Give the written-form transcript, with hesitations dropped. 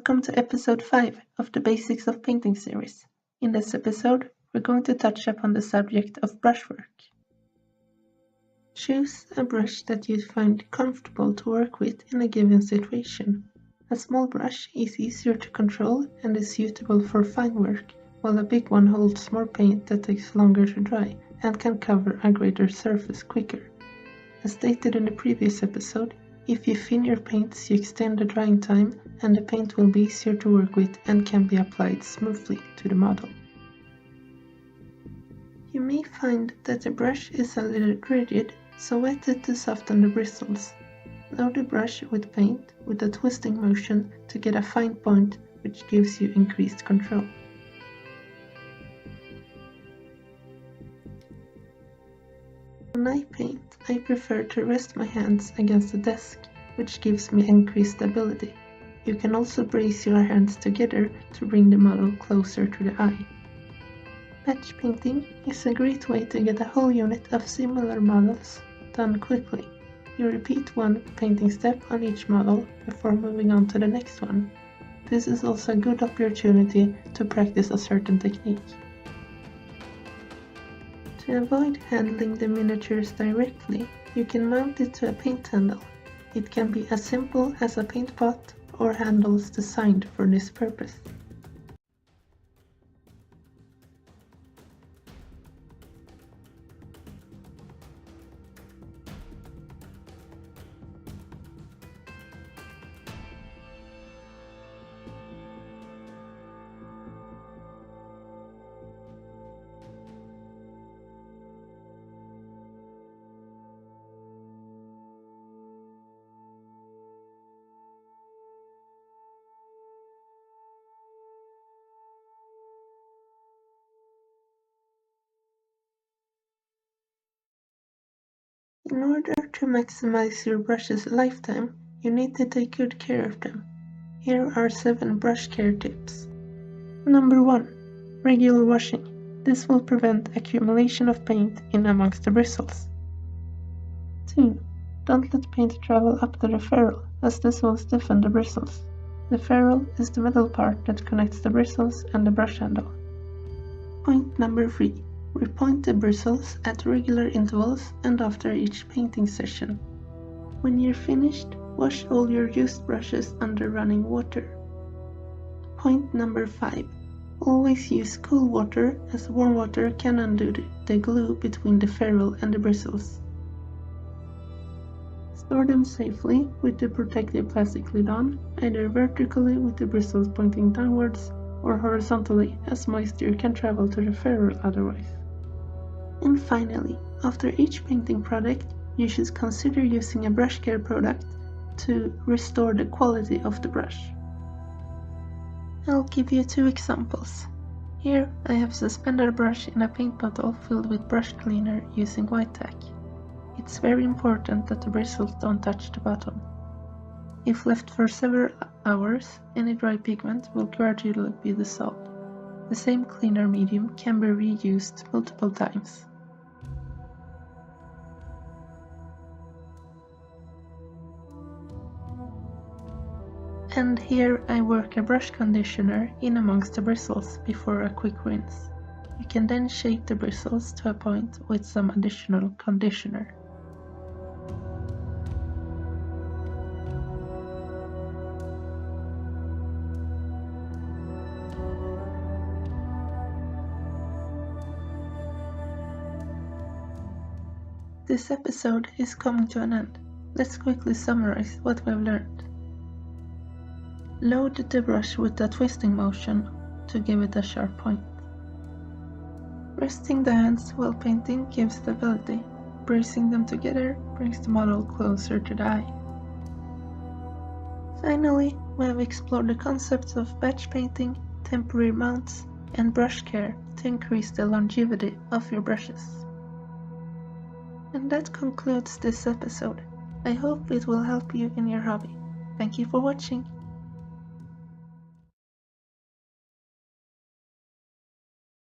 Welcome to episode 5 of the Basics of Painting series. In this episode, we're going to touch upon the subject of brushwork. Choose a brush that you find comfortable to work with in a given situation. A small brush is easier to control and is suitable for fine work, while a big one holds more paint that takes longer to dry and can cover a greater surface quicker. As stated in the previous episode, if you thin your paints, you extend the drying time and the paint will be easier to work with and can be applied smoothly to the model. You may find that the brush is a little rigid, so wet it to soften the bristles. Load the brush with paint with a twisting motion to get a fine point, which gives you increased control. When I paint, I prefer to rest my hands against the desk, which gives me increased stability. You can also brace your hands together to bring the model closer to the eye. Batch painting is a great way to get a whole unit of similar models done quickly. You repeat one painting step on each model before moving on to the next one. This is also a good opportunity to practice a certain technique. To avoid handling the miniatures directly, you can mount it to a paint handle. It can be as simple as a paint pot or handles designed for this purpose. In order to maximize your brush's lifetime, you need to take good care of them. Here are 7 brush care tips. Number 1. Regular washing. This will prevent accumulation of paint in amongst the bristles. 2. Don't let paint travel up to the ferrule, as this will stiffen the bristles. The ferrule is the metal part that connects the bristles and the brush handle. Point number 3. Repoint the bristles at regular intervals and after each painting session. When you're finished, wash all your used brushes under running water. Point number 5. Always use cool water, as warm water can undo the glue between the ferrule and the bristles. Store them safely with the protective plastic lid on, either vertically with the bristles pointing downwards or horizontally, as moisture can travel to the ferrule otherwise. And finally, after each painting product, you should consider using a Brushcare product to restore the quality of the brush. I'll give you 2 examples. Here I have suspended a brush in a paint bottle filled with brush cleaner using white tack. It's very important that the bristles don't touch the bottom. If left for several hours, any dry pigment will gradually be dissolved. The same cleaner medium can be reused multiple times. And here I work a brush conditioner in amongst the bristles before a quick rinse. You can then shape the bristles to a point with some additional conditioner. This episode is coming to an end. Let's quickly summarize what we've learned. Load the brush with a twisting motion to give it a sharp point. Resting the hands while painting gives stability. Bracing them together brings the model closer to the eye. Finally, we have explored the concepts of batch painting, temporary mounts, and brush care to increase the longevity of your brushes. And that concludes this episode. I hope it will help you in your hobby. Thank you for watching.